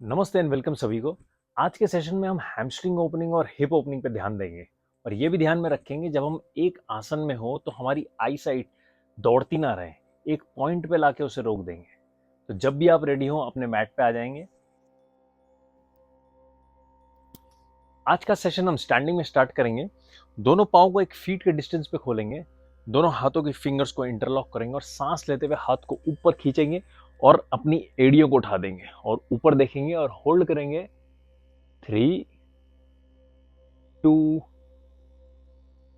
नमस्ते and welcome सभी को। आज के सेशन में हम हैमस्ट्रिंग ओपनिंग और हिप ओपनिंग पे ध्यान देंगे और ये भी ध्यान में रखेंगे जब हम एक आसन में हो तो हमारी आई साइट दौड़ती ना रहे, एक पॉइंट पे लाके उसे रोक देंगे। तो जब भी आप रेडी हो अपने मैट पे आ जाएंगे। आज का सेशन हम स्टैंडिंग में स्टार्ट करेंगे। दोनों पाँव को 1 फीट के डिस्टेंस पे खोलेंगे, दोनों हाथों की फिंगर्स को इंटरलॉक करेंगे और सांस लेते हुए हाथ को ऊपर खींचेंगे और अपनी एड़ियों को उठा देंगे और ऊपर देखेंगे और होल्ड करेंगे। 3, 2,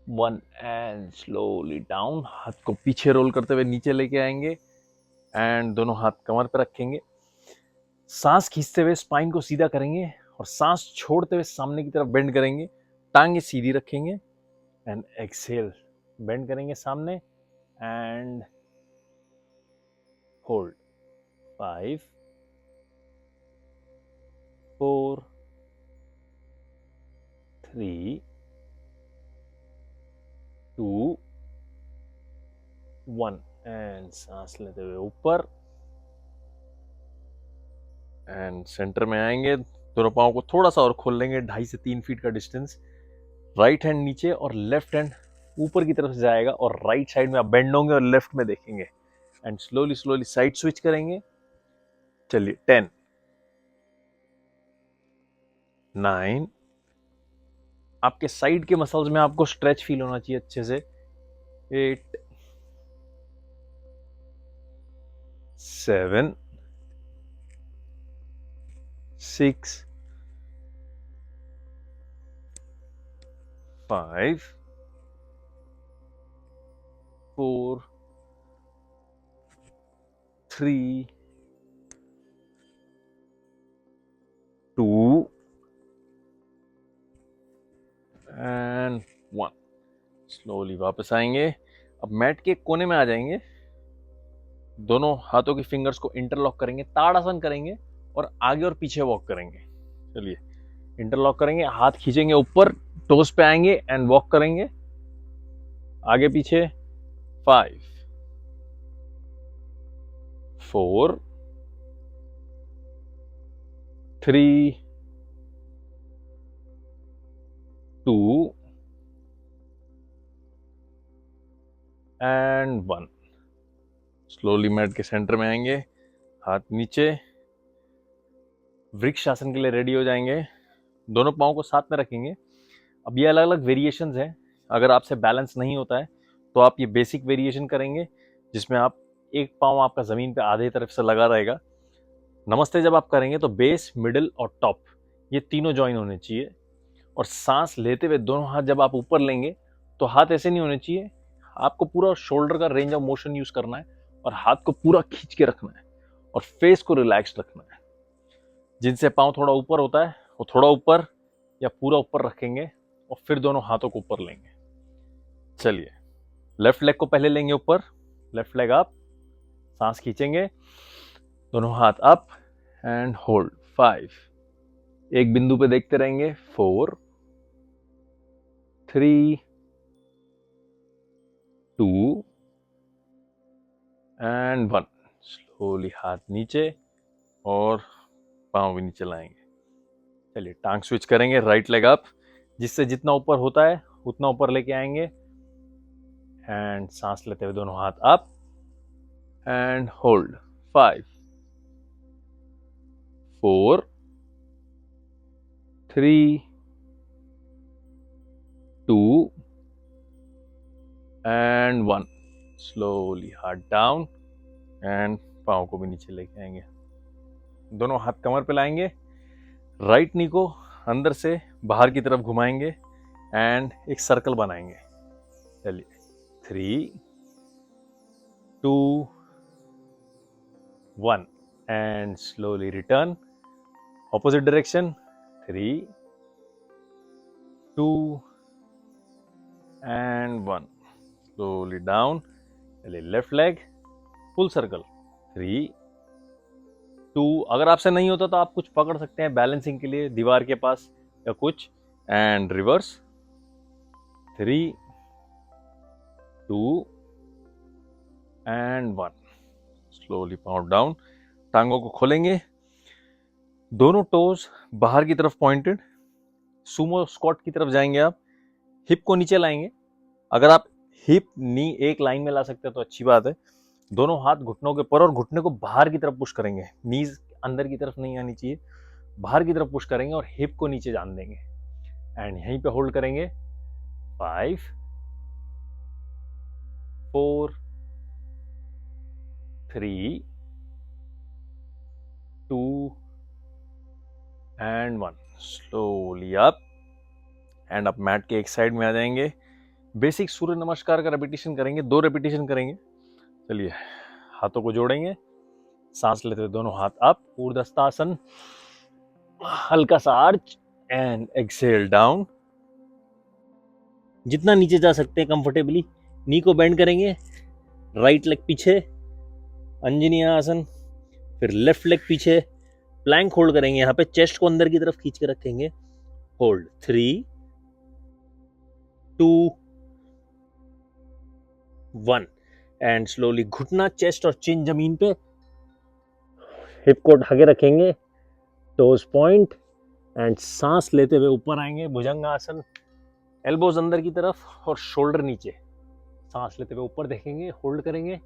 1 एंड स्लोली डाउन। हाथ को पीछे रोल करते हुए नीचे लेके आएंगे एंड दोनों हाथ कमर पे रखेंगे। सांस खींचते हुए स्पाइन को सीधा करेंगे और सांस छोड़ते हुए सामने की तरफ बेंड करेंगे। टांगे सीधी रखेंगे एंड एक्सहेल, बेंड करेंगे सामने एंड होल्ड। 5, 4, 3, 2, 1 एंड सांस लेते हुए ऊपर एंड सेंटर में आएंगे। दोनों पाँव को थोड़ा सा और खोल लेंगे, 2.5 से 3 फीट का डिस्टेंस। राइट हैंड नीचे और लेफ्ट हैंड ऊपर की तरफ से जाएगा और राइट साइड में आप बेंड होंगे और लेफ्ट में देखेंगे and slowly slowly side switch करेंगे। चलिए 10, 9, आपके साइड के मसल्स में आपको स्ट्रेच फील होना चाहिए अच्छे से। 8, 7, 6, 5, 4, 3, 2 एंड 1। स्लोली वापस आएंगे। अब मैट के कोने में आ जाएंगे, दोनों हाथों की फिंगर्स को इंटरलॉक करेंगे, ताड़ासन करेंगे और आगे और पीछे वॉक करेंगे। चलिए इंटरलॉक करेंगे, हाथ खींचेंगे ऊपर, टोस पे आएंगे एंड वॉक करेंगे आगे पीछे। 5, 4, 3, 2 एंड 1। स्लोली मैट के सेंटर में आएंगे, हाथ नीचे, वृक्ष आसन के लिए रेडी हो जाएंगे। दोनों पाँव को साथ में रखेंगे। अब ये अलग अलग वेरिएशंस हैं, अगर आपसे बैलेंस नहीं होता है तो आप ये बेसिक वेरिएशन करेंगे जिसमें आप एक पाँव आपका ज़मीन पे आधे तरफ से लगा रहेगा। नमस्ते जब आप करेंगे तो बेस, मिडिल और टॉप ये तीनों ज्वाइन होने चाहिए। और सांस लेते हुए दोनों हाथ जब आप ऊपर लेंगे तो हाथ ऐसे नहीं होने चाहिए, आपको पूरा शोल्डर का रेंज ऑफ मोशन यूज करना है और हाथ को पूरा खींच के रखना है और फेस को रिलैक्स रखना है। जिनसे पाँव थोड़ा ऊपर होता है वो थोड़ा ऊपर या पूरा ऊपर रखेंगे और फिर दोनों हाथों को ऊपर लेंगे। चलिए लेफ्ट लेग को पहले लेंगे ऊपर, लेफ्ट लेग अप, सांस खींचेंगे, दोनों हाथ अप एंड होल्ड। 5, एक बिंदु पे देखते रहेंगे। 4, 3, 2 एंड 1। स्लोली हाथ नीचे और पाँव भी नीचे लाएंगे। चलिए टांग स्विच करेंगे, राइट लेग अप, जिससे जितना ऊपर होता है उतना ऊपर लेके आएंगे एंड सांस लेते हुए दोनों हाथ up and hold. 5, 4, 3, 2 and 1। Slowly हाथ डाउन एंड पाँव को भी नीचे लेके आएंगे। दोनों हाथ कमर पे लाएंगे, राइट नी को अंदर से बाहर की तरफ घुमाएंगे एंड एक सर्कल बनाएंगे। चलिए 3, 2, 1 and slowly return opposite direction. 3, 2 and 1। Slowly down. चलिए लेफ्ट लेग फुल सर्कल। 3, 2, अगर आपसे नहीं होता तो आप कुछ पकड़ सकते हैं बैलेंसिंग के लिए दीवार के पास या कुछ, and reverse. 3, 2 and 1। Slowly pound down, टांगों को खोलेंगे, दोनों टोज बाहर की तरफ पॉइंटेड, सुमो स्क्वाट की तरफ जाएंगे आप, हिप को नीचे लाएंगे। अगर आप हिप नी एक लाइन में ला सकते हैं तो अच्छी बात है। दोनों हाथ घुटनों के ऊपर और घुटने को बाहर की तरफ पुश करेंगे, नीज अंदर की तरफ नहीं आनी चाहिए, बाहर की तरफ पुश करेंगे और हिप को नीचे जान देंगे एंड यहीं पे होल्ड करेंगे। 5 4 3 2 एंड 1। स्लोली अप एंड आप मैट के एक साइड में आ जाएंगे। बेसिक सूर्य नमस्कार का रेपिटेशन करेंगे, 2 रेपिटेशन करेंगे। चलिए, हाथों को जोड़ेंगे, सांस लेते हुए दोनों हाथ अप, ऊर्ध्वस्तासन, हल्का सा आर्च एंड एक्सेल डाउन। जितना नीचे जा सकते हैं कंफर्टेबली, नी को बेंड करेंगे, राइट लेग पीछे, अंजनी आसन, फिर लेफ्ट लेग पीछे, प्लैंक होल्ड करेंगे। यहाँ पे चेस्ट को अंदर की तरफ खींच के रखेंगे, होल्ड 3 2 1 एंड स्लोली घुटना, चेस्ट और चिन जमीन पे, हिप को ढके रखेंगे, टोज पॉइंट एंड सांस लेते हुए ऊपर आएंगे, भुजंगासन, एल्बोज अंदर की तरफ और शोल्डर नीचे। सांस लेते हुए ऊपर देखेंगे, होल्ड करेंगे,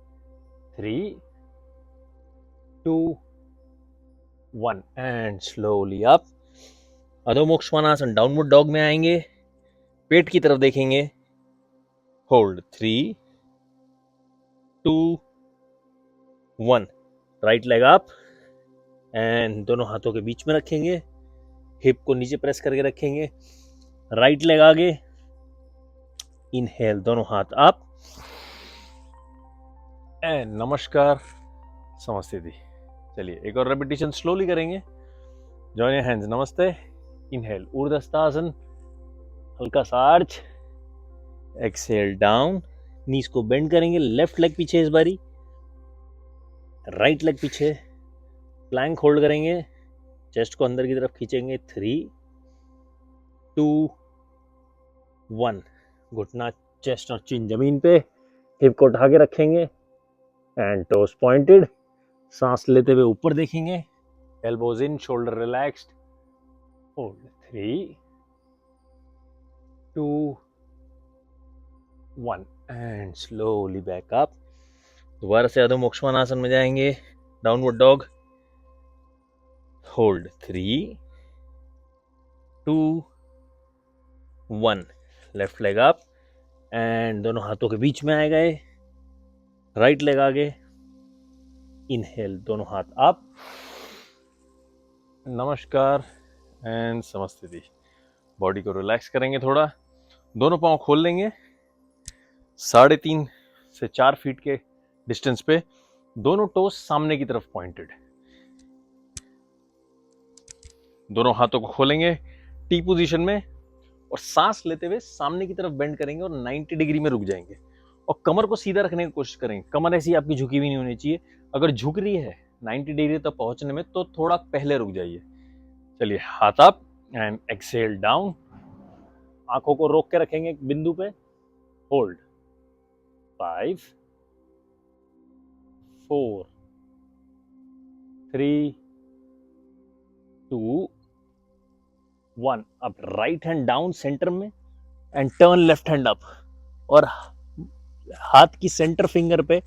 3 2 1 एंड स्लोली अप। अधोमुख श्वानासन, डाउनवर्ड डॉग में आएंगे, पेट की तरफ देखेंगे, hold 3 2 1, right leg up and दोनों हाथों के बीच में रखेंगे, हिप को नीचे प्रेस करके रखेंगे, राइट लेग आगे, इनहेल, दोनों हाथ अप एंड नमस्कार समस्थिति। चलिए एक और रेपिटेशन स्लोली करेंगे। जॉइन योर हैंड्स, नमस्ते, इनहेल ऊर्ध्वस्तासन, हल्का सा आर्च, एक्सेल डाउन, नीज को बेंड करेंगे, लेफ्ट लेग पीछे इस बारी, राइट लेग पीछे, प्लैंक होल्ड करेंगे, चेस्ट को अंदर की तरफ खींचेंगे, 3 2 1, घुटना, चेस्ट और चिन जमीन पे, हिप को उठा के रखेंगे एंड टोस पॉइंटेड, सांस लेते हुए ऊपर देखेंगे, elbows in, shoulder relaxed, hold 3 2 1 and slowly back up. दोबारा से अधोमुख श्वानासन में जाएंगे, downward dog, hold 3 2 1, left leg up and दोनों हाथों के बीच में आए गए, राइट लेग आगे, इनहेल, दोनों हाथ अप, नमस्कार एंड समस्थिति। बॉडी को रिलैक्स करेंगे थोड़ा, दोनों पांव खोल लेंगे, 3.5 से 4 फीट के डिस्टेंस पे, दोनों टोस सामने की तरफ पॉइंटेड, दोनों हाथों को खोलेंगे टी पोजीशन में और सांस लेते हुए सामने की तरफ बेंड करेंगे और 90 डिग्री में रुक जाएंगे और कमर को सीधा रखने की कोशिश करेंगे। कमर ऐसी आपकी झुकी हुई नहीं होनी चाहिए, अगर झुक रही है 90 डिग्री तक पहुंचने में तो थोड़ा पहले रुक जाइए। चलिए, हाथ अप एंड एक्सेल डाउन, आंखों को रोक के रखेंगे एक बिंदु पे, होल्ड 5 4 3 2 1। अब राइट हैंड डाउन सेंटर में and turn left hand up और हाथ की सेंटर फिंगर पे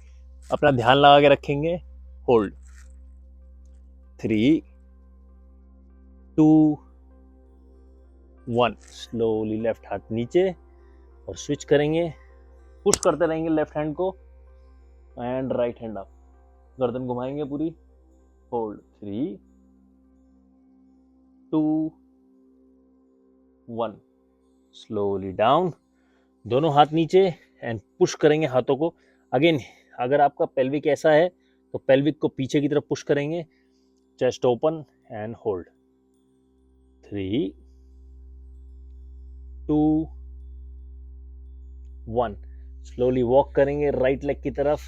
अपना ध्यान लगा के रखेंगे, होल्ड 3 2 1, स्लोली लेफ्ट हाथ नीचे और स्विच करेंगे, पुश करते रहेंगे लेफ्ट हैंड को एंड राइट हैंड अप, गर्दन घुमाएंगे पूरी, होल्ड 3 2 1, स्लोली डाउन, दोनों हाथ नीचे एंड पुश करेंगे हाथों को। अगेन, अगर आपका पेल्विक ऐसा है तो पेल्विक को पीछे की तरफ पुश करेंगे, chest open and hold 3 2 1, slowly walk करेंगे राइट लेग की तरफ,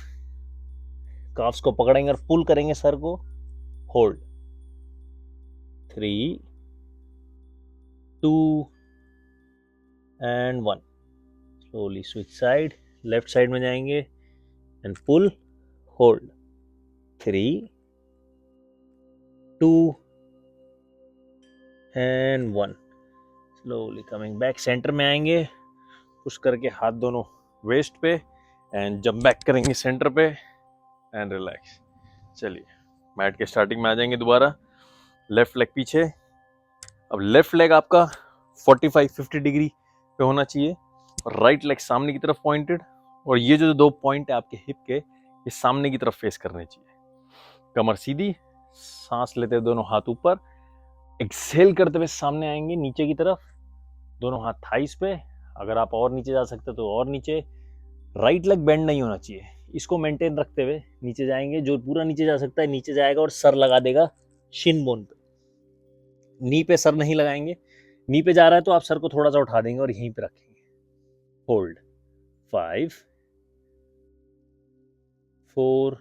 काफ्स को पकड़ेंगे और पुल करेंगे सर को, hold 3 2 and 1, slowly switch side, left side में जाएंगे and pull, hold 3 2 and 1, slowly coming back, centre में आएंगे, पुश करके हाथ दोनों वेस्ट पे एंड जंप बैक करेंगे सेंटर पे एंड रिलैक्स। चलिए मैट के स्टार्टिंग में आ जाएंगे दोबारा, लेफ्ट लेग पीछे। अब लेफ्ट लेग आपका 45-50 डिग्री पे होना चाहिए और राइट लेग सामने की तरफ पॉइंटेड, और ये जो 2 पॉइंट है आपके हिप के, ये सामने की तरफ फेस करने चाहिए। कमर सीधी, सांस लेते हुए दोनों हाथ ऊपर, एक्सहेल करते हुए सामने आएंगे नीचे की तरफ, दोनों हाथ थाइस पे, अगर आप और नीचे जा सकते तो और नीचे। राइट लेग बेंड नहीं होना चाहिए, इसको मेंटेन रखते हुए नीचे जाएंगे, जो पूरा नीचे जा सकता है नीचे जाएगा और सर लगा देगा शिन बोन पे। नी पे सर नहीं लगाएंगे, नी पे जा रहा है तो आप सर को थोड़ा सा उठा देंगे और यहीं पे रखेंगे। होल्ड 5 4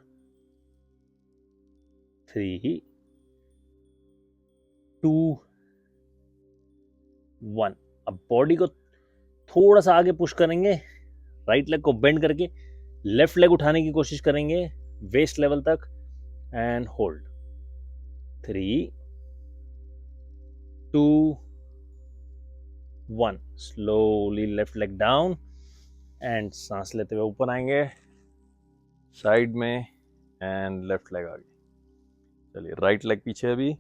3 2 1। अब बॉडी को थोड़ा सा आगे पुश करेंगे, राइट लेग को बेंड करके लेफ्ट लेग उठाने की कोशिश करेंगे वेस्ट लेवल तक and hold 3 2 1। Slowly left leg down and सांस लेते हुए ऊपर आएंगे साइड में एंड लेफ्ट लेग आगे। चलिए राइट लेग पीछे, अभी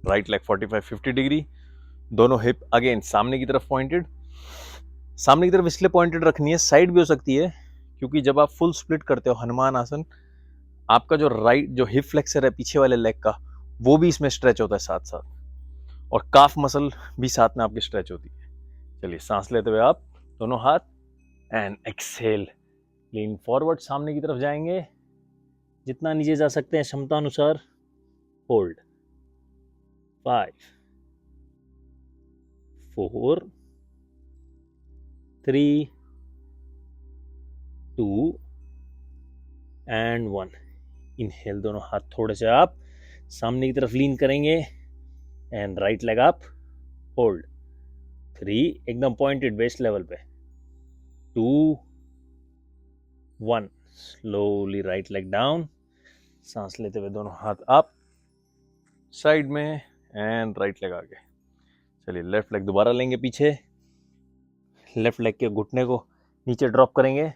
राइट लेग 45-50 डिग्री, दोनों हिप अगेन सामने की तरफ पॉइंटेड। सामने की तरफ इसलिए पॉइंटेड रखनी है, साइड भी हो सकती है, क्योंकि जब आप फुल स्प्लिट करते हो हनुमान आसन, आपका जो राइट जो हिप फ्लेक्सर है पीछे वाले लेग का, वो भी इसमें स्ट्रेच होता है साथ साथ, और काफ मसल भी साथ में आपकी स्ट्रेच होती है। चलिए सांस लेते हुए आप दोनों हाथ एंड एक्सहेल, लीन फॉरवर्ड, सामने की तरफ जाएंगे जितना नीचे जा सकते हैं क्षमता अनुसार। Hold 5 4 3 2 and 1। इनहेल, दोनों हाथ थोड़े से आप सामने की तरफ लीन करेंगे and right leg up. Hold 3, एकदम पॉइंटेड वेस्ट लेवल पे। 2 1, स्लोली राइट लेग डाउन, सांस लेते हुए दोनों हाथ अप साइड में एंड राइट लेग आगे। चलिए लेफ्ट लेग दोबारा लेंगे पीछे, लेफ्ट लेग के घुटने को नीचे ड्रॉप करेंगे।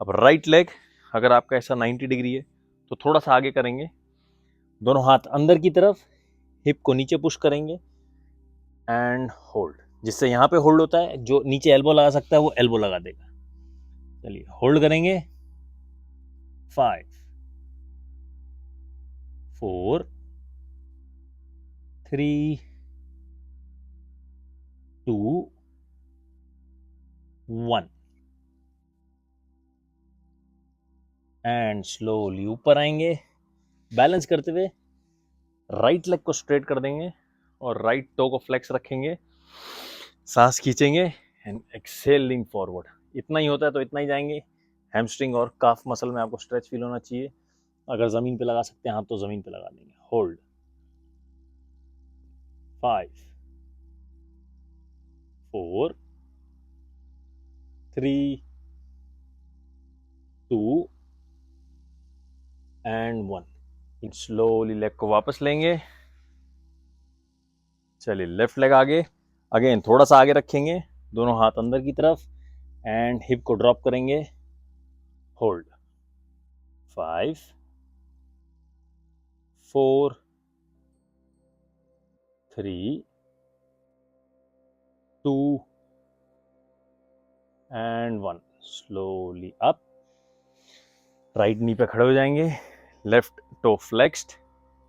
अब राइट लेग अगर आपका ऐसा 90 डिग्री है तो थोड़ा सा आगे करेंगे, दोनों हाथ अंदर की तरफ, हिप को नीचे पुश करेंगे एंड होल्ड, जिससे यहाँ पे होल्ड होता है, जो नीचे एल्बो लगा सकता है वो एल्बो लगा देगा। चलिए होल्ड करेंगे 5 4 3 2 1 एंड स्लोली ऊपर आएंगे, बैलेंस करते हुए राइट लेग को स्ट्रेट कर देंगे और राइट टो को फ्लेक्स रखेंगे, सांस खींचेंगे एंड एक्सेलिंग फॉरवर्ड। इतना ही होता है तो इतना ही जाएंगे। हैमस्ट्रिंग और काफ मसल में आपको स्ट्रेच फील होना चाहिए, अगर जमीन पे लगा सकते हैं हाथ तो जमीन पे लगा देंगे। Hold 5 4 3 2 and 1। स्लोली लेग को वापस लेंगे। चलिए लेफ्ट लेग आगे, अगेन थोड़ा सा आगे रखेंगे, दोनों हाथ अंदर की तरफ एंड हिप को ड्रॉप करेंगे। Hold 5 4 3 2 and 1। Slowly up, right knee पे खड़े हो जाएंगे, लेफ्ट टो फ्लेक्स्ड,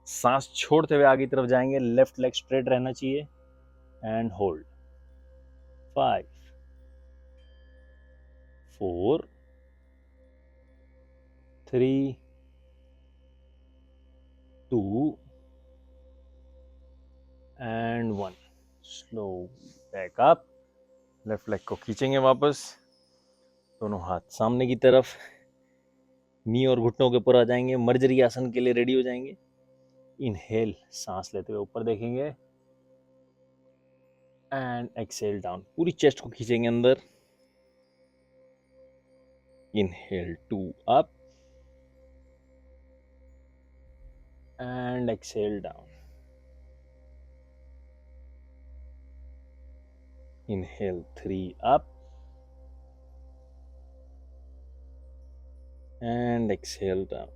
सांस छोड़ते हुए आगे की तरफ जाएंगे, लेफ्ट लेग स्ट्रेट रहना चाहिए and hold 5 4 3 2 and 1। Slow back up, left leg को खींचेंगे वापस, दोनों हाथ सामने की तरफ, नी और घुटनों के ऊपर आ जाएंगे, मर्जरी आसन के लिए रेडी हो जाएंगे। इनहेल, सांस लेते हुए ऊपर देखेंगे एंड एक्सेल डाउन, पूरी चेस्ट को खींचेंगे अंदर। Inhale 2 up and exhale down. Inhale 3 up and exhale down.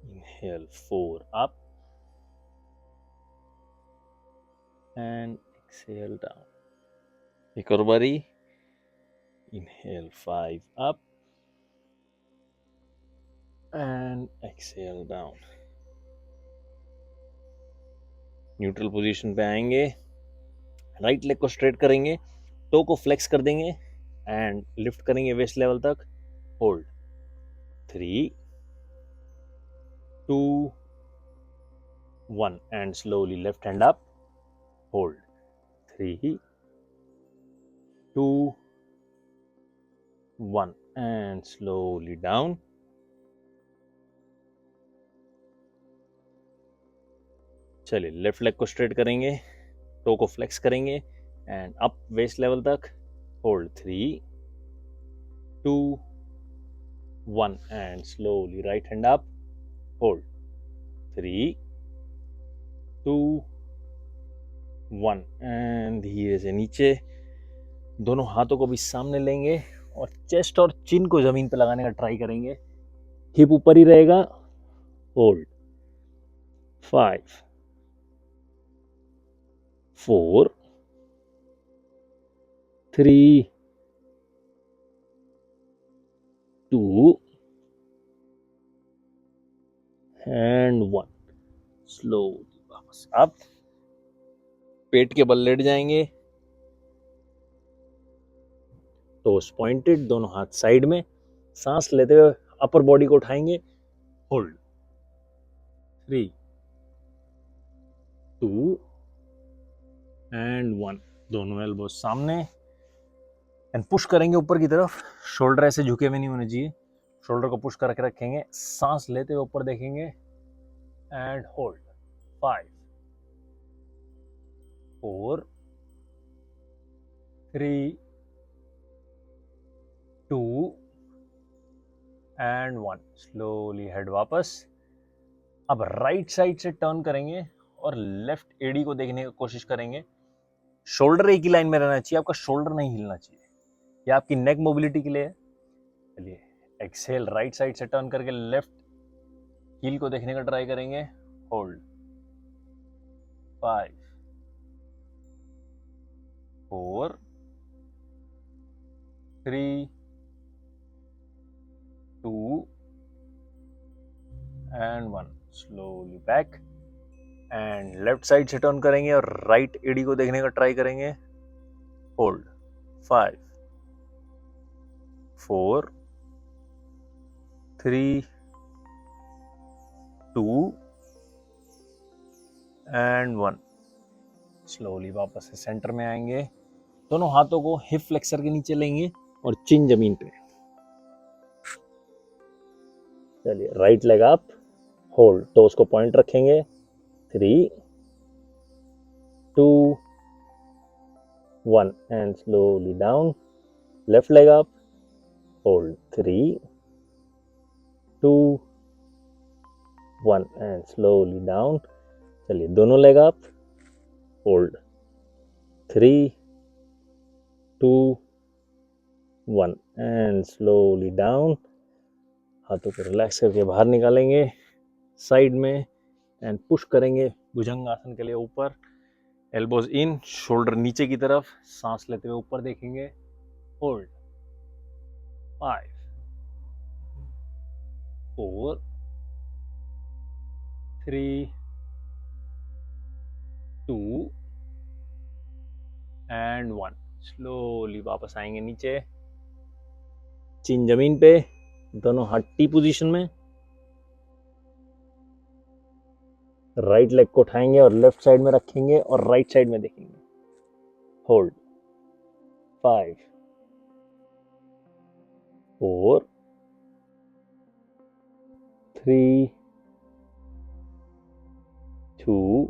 Inhale 4 up and exhale down. एक और बारी. Inhale 5 up and exhale down. Neutral position पे आएंगे. राइट लेग को स्ट्रेट करेंगे, टो को फ्लेक्स कर देंगे एंड लिफ्ट करेंगे वेस्ट लेवल तक. Hold 3 2 1 and slowly left hand up. Hold 3 2 1 and slowly down. चलिए लेफ्ट लेग को स्ट्रेट करेंगे, टो को फ्लेक्स करेंगे एंड अप वेस्ट लेवल तक. Hold 3 2 1 and slowly right hand up. Hold 3 2 1 and धीरे से नीचे. दोनों हाथों को भी सामने लेंगे और चेस्ट और चिन को जमीन पे लगाने का ट्राई करेंगे. हिप ऊपर ही रहेगा. Hold 5 4 3 2 and 1. स्लोली वापस अप. पेट के बल लेट जाएंगे, टोस पॉइंटेड, दोनों हाथ साइड में. सांस लेते हुए अपर बॉडी को उठाएंगे. Hold 3 2 and 1. दोनों एल्बो सामने एंड पुश करेंगे ऊपर की तरफ. शोल्डर ऐसे झुके हुए नहीं होने चाहिए. शोल्डर को पुश करके रखेंगे. सांस लेते हुए ऊपर देखेंगे and hold 5 4 3 2 and 1. Slowly head वापस. अब राइट साइड से टर्न करेंगे और लेफ्ट एडी को देखने की कोशिश करेंगे. शोल्डर एक ही लाइन में रहना चाहिए, आपका शोल्डर नहीं हिलना चाहिए. ये आपकी नेक मोबिलिटी के लिए है. चलिए एक्सहेल राइट साइड से टर्न करके लेफ्ट हील को देखने का ट्राई करेंगे. Hold 5 4 3 2 and 1. Slowly back and left side से टर्न करेंगे और राइट एडी को देखने का ट्राई करेंगे. Hold 5 4 3 2 and 1. स्लोली वापस से सेंटर में आएंगे. दोनों हाथों को हिप फ्लेक्सर के नीचे लेंगे और चिन जमीन पे. चलिए राइट लेग अप. होल्ड, तो उसको पॉइंट रखेंगे. 3 2 1 and slowly down. Left leg up. Hold 3 2 1 and slowly down. चलिए दोनों leg up. Hold 3 2 1 and slowly down. हाथों को रिलैक्स करके बाहर निकालेंगे साइड में एंड पुश करेंगे भुजंगासन के लिए ऊपर. एल्बोज इन, शोल्डर नीचे की तरफ. सांस लेते हुए ऊपर देखेंगे. Hold 5 4 3 2 and 1. स्लोली वापस आएंगे नीचे. चिन जमीन पे, दोनों हाथ टी पोजीशन में. राइट लेग को उठाएंगे और लेफ्ट साइड में रखेंगे और राइट साइड में देखेंगे. Hold 5 4 3 2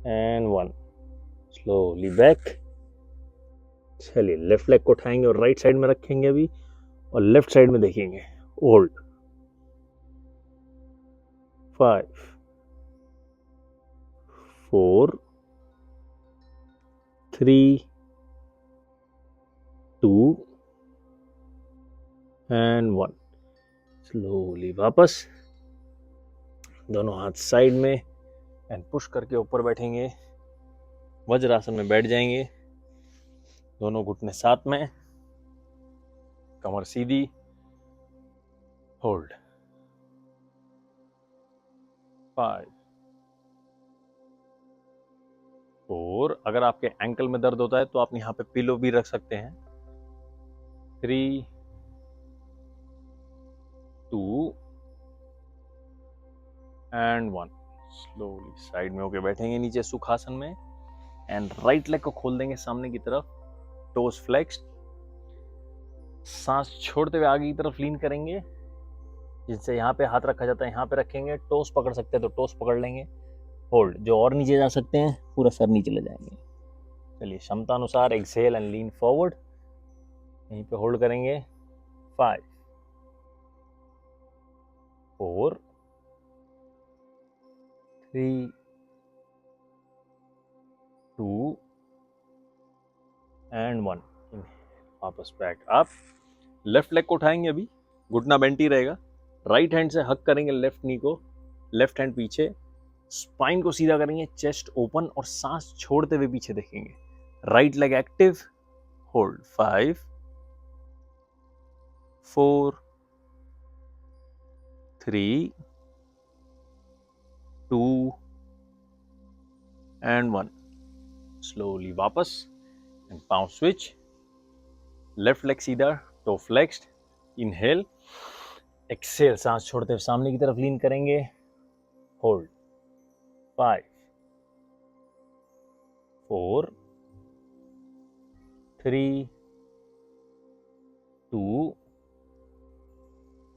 and 1. Slowly back. चलिए लेफ्ट लेग को उठाएंगे और राइट साइड में रखेंगे अभी और लेफ्ट साइड में देखेंगे. Hold 5 4, 3, 2 and 1। स्लोली वापस, दोनों हाथ साइड में एंड पुश करके ऊपर बैठेंगे, वज्रासन में बैठ जाएंगे, दोनों घुटने साथ में, कमर सीधी, होल्ड। 5, 4, अगर आपके एंकल में दर्द होता है तो आप यहाँ पे पिलो भी रख सकते हैं। 3, 2 एंड 1। स्लोली साइड में होके बैठेंगे नीचे सुखासन में एंड राइट लेग को खोल देंगे सामने की तरफ, टोस फ्लेक्स्ड, सांस छोड़ते हुए आगे की तरफ लीन करेंगे, जिससे यहाँ पे हाथ रखा जाता है यहाँ पे रखेंगे, टोस पकड़ सकते हैं तो टोस पकड़ लेंगे, होल्ड। जो और नीचे जा सकते हैं पूरा सर नीचे ले जाएंगे। चलिए क्षमता अनुसार एक्सहेल एंड लीन फॉरवर्ड, यहीं पे होल्ड करेंगे। 5, 4, 3, 2 एंड 1। वापस बैक अप। लेफ्ट लेग को उठाएंगे, अभी घुटना बेंट ही रहेगा, राइट हैंड से हक करेंगे लेफ्ट नी को, लेफ्ट हैंड पीछे, स्पाइन को सीधा करेंगे, चेस्ट ओपन और सांस छोड़ते हुए पीछे देखेंगे, right leg active, hold. 5, 4, 3, 2 and 1। Slowly वापस एंड पांव स्विच, लेफ्ट लेग सीधा, टो फ्लेक्स्ड, इनहेल, एक्सेल, सांस छोड़ते हुए सामने की तरफ लीन करेंगे, hold. 5, 4, 3, 2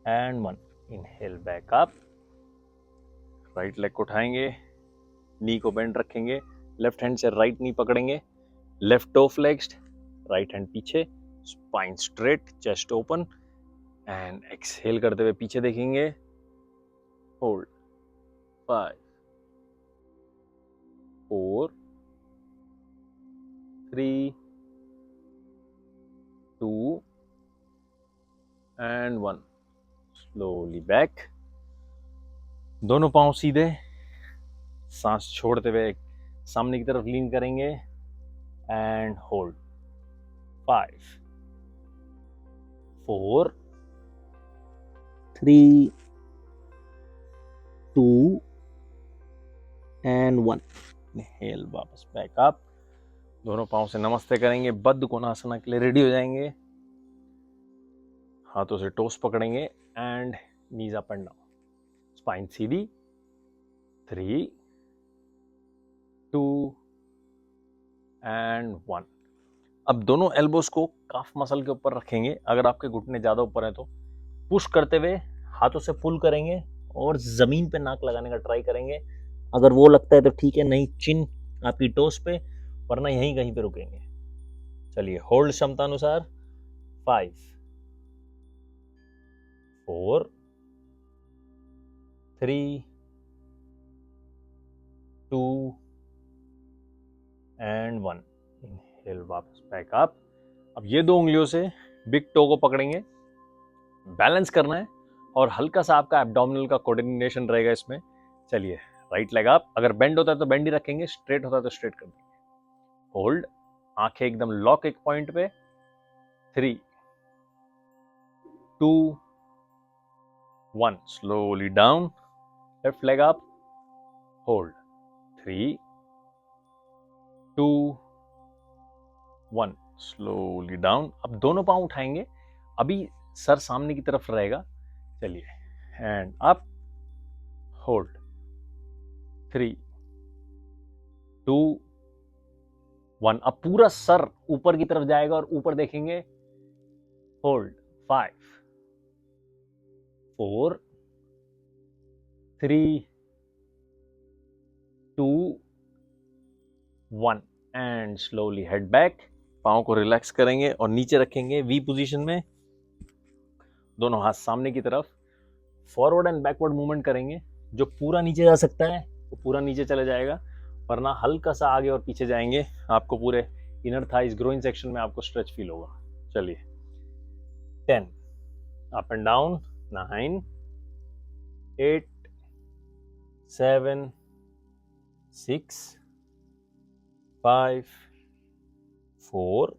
and 1। Inhale back up, right leg को उठाएंगे, नी को बेंड रखेंगे, लेफ्ट हैंड से राइट नी पकड़ेंगे, left toe flexed, right hand पीछे, spine straight, chest open and exhale करते हुए पीछे देखेंगे, होल्ड। 5, 4, 3, 2 एंड 1। स्लोली बैक, दोनों पांव सीधे, सांस छोड़ते हुए सामने की तरफ लीन करेंगे एंड होल्ड। 5, 4, 3, 2 एंड 1। इनहेल, वापस बैक अप, दोनों पांव से नमस्ते करेंगे, बद्ध कोणासना के लिए रेडी हो जाएंगे, हाथों से टोस पकड़ेंगे and knees up and down, spine Sidhi. 3, 2 and 1। अब दोनों एल्बोस को काफ मसल के ऊपर रखेंगे, अगर आपके घुटने ज्यादा ऊपर है तो पुश करते हुए हाथों से पुल करेंगे और जमीन पे नाक लगाने का ट्राई करेंगे, अगर वो लगता है तो ठीक है, नहीं चिन आपकी टोस पे, वरना यहीं कहीं पे रुकेंगे। चलिए होल्ड क्षमता अनुसार। 5, 4, 3, 2 एंड 1। इनहेल, वापस बैक अप। अब ये दो उंगलियों से बिग टो को पकड़ेंगे, बैलेंस करना है और हल्का सा आपका एब्डोमिनल का कोऑर्डिनेशन रहेगा इसमें। चलिए राइट लेग अप, अगर बेंड होता है तो बेंड ही रखेंगे, स्ट्रेट होता है तो स्ट्रेट कर देंगे, होल्ड, आंखें एकदम लॉक एक पॉइंट पे। 3, 2 1। Slowly down, left leg up, hold. 3, 2 1। Slowly down. अब दोनों पांव उठाएंगे, अभी सर सामने की तरफ रहेगा। चलिए हैंड अप, होल्ड। 3, 2 1। अब पूरा सर ऊपर की तरफ जाएगा और ऊपर देखेंगे, hold. 5, 4, 3, 2 1 and slowly head back. पाँव को रिलैक्स करेंगे और नीचे रखेंगे वी पोजीशन में, दोनों हाथ सामने की तरफ, फॉरवर्ड एंड बैकवर्ड मूवमेंट करेंगे, जो पूरा नीचे जा सकता है वो पूरा नीचे चले जाएगा वरना हल्का सा आगे और पीछे जाएंगे, आपको पूरे इनर थाइज ग्रोइन सेक्शन में आपको स्ट्रेच फील होगा। चलिए 10 up and down, 9 8 7 6 5 4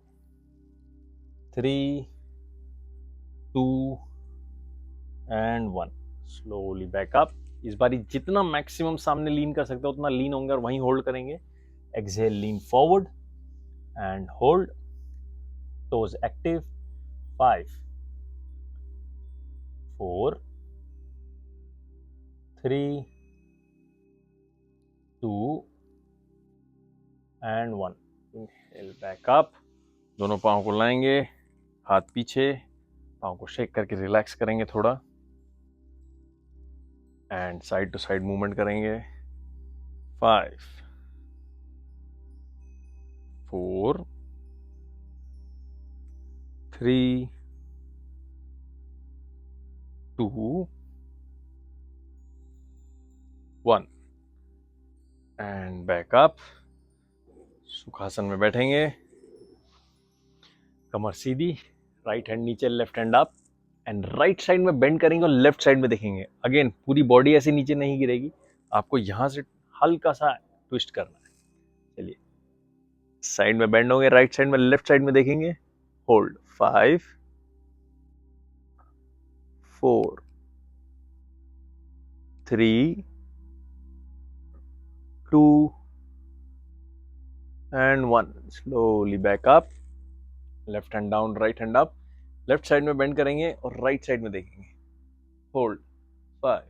3 2 and 1। Slowly back up. इस बारी जितना मैक्सिमम सामने लीन कर सकते हो उतना लीन होंगे और वहीं होल्ड करेंगे। Exhale, lean forward and hold, toes active. 5 4 3 2 and 1। Inhale, back up. दोनों पाँव को लाएंगे, हाथ पीछे, पाँव को शेक करके रिलैक्स करेंगे थोड़ा and side to side movement करेंगे। 5 4 3 2 1 एंड बैक अप। सुखासन में बैठेंगे, कमर सीधी, राइट हैंड नीचे, left hand up and right side में बेंड करेंगे और लेफ्ट साइड में देखेंगे। अगेन पूरी बॉडी ऐसे नीचे नहीं गिरेगी, आपको यहां से हल्का सा ट्विस्ट करना है। चलिए साइड में बेंड होंगे, राइट साइड में, लेफ्ट साइड में देखेंगे, hold. 5 4 3 2 and 1। Slowly back up, left hand down, right hand up, left side में बेंड करेंगे और राइट साइड में देखेंगे, hold. 5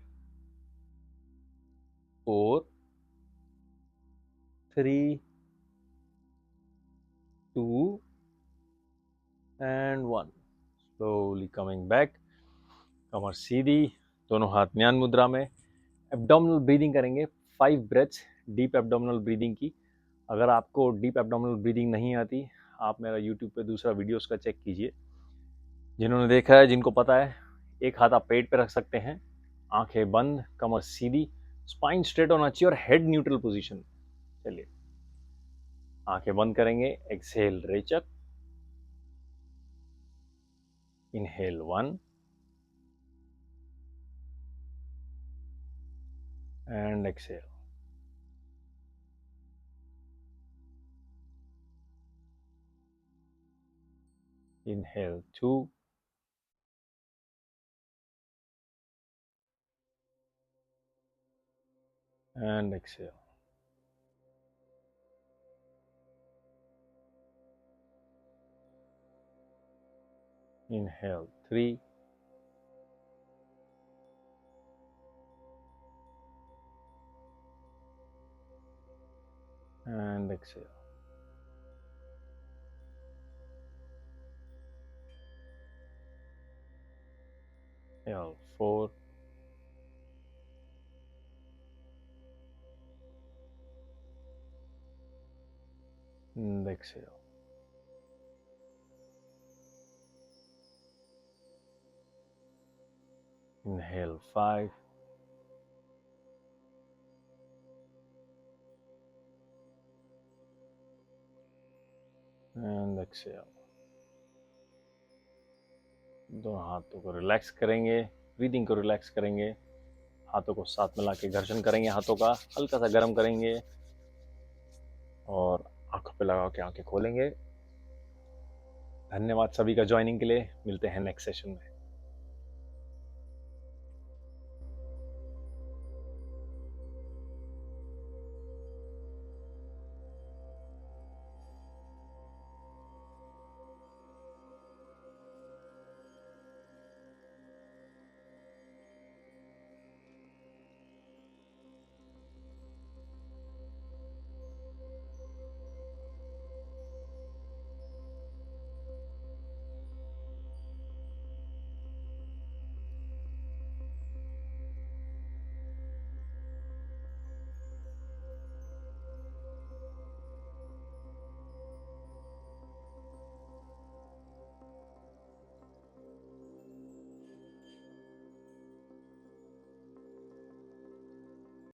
4 3 2 and 1। Slowly coming back, कमर सीधी, दोनों हाथ म्यान मुद्रा में। एब्डोमिनल ब्रीदिंग करेंगे, 5 ब्रेथ्स डीप एब्डोमिनल ब्रीदिंग की। अगर आपको डीप एब्डोमिनल ब्रीदिंग नहीं आती, आप मेरा यूट्यूब पे दूसरा वीडियोस का चेक कीजिए। जिन्होंने देखा है, जिनको पता है, एक हाथ आप पेट पे रख सकते हैं, आंखें बंद, कमर सीधी, स्पाइन स्ट्रेट होना चाहिए और हेड न्यूट्रल पोजीशन। चलिए आंखें बंद करेंगे, एक्सहेल रेचक, inhale 1 and exhale. Inhale 2 and exhale. Inhale 3 and exhale. Inhale 4 and exhale. Inhale 5 and exhale. दोनों हाथों को रिलैक्स करेंगे, ब्रीदिंग को रिलैक्स करेंगे, हाथों को साथ मिला के घर्षण करेंगे, हाथों का हल्का सा गर्म करेंगे और आंखों पे लगा के आंखें खोलेंगे। धन्यवाद सभी का ज्वाइनिंग के लिए। मिलते हैं नेक्स्ट सेशन में।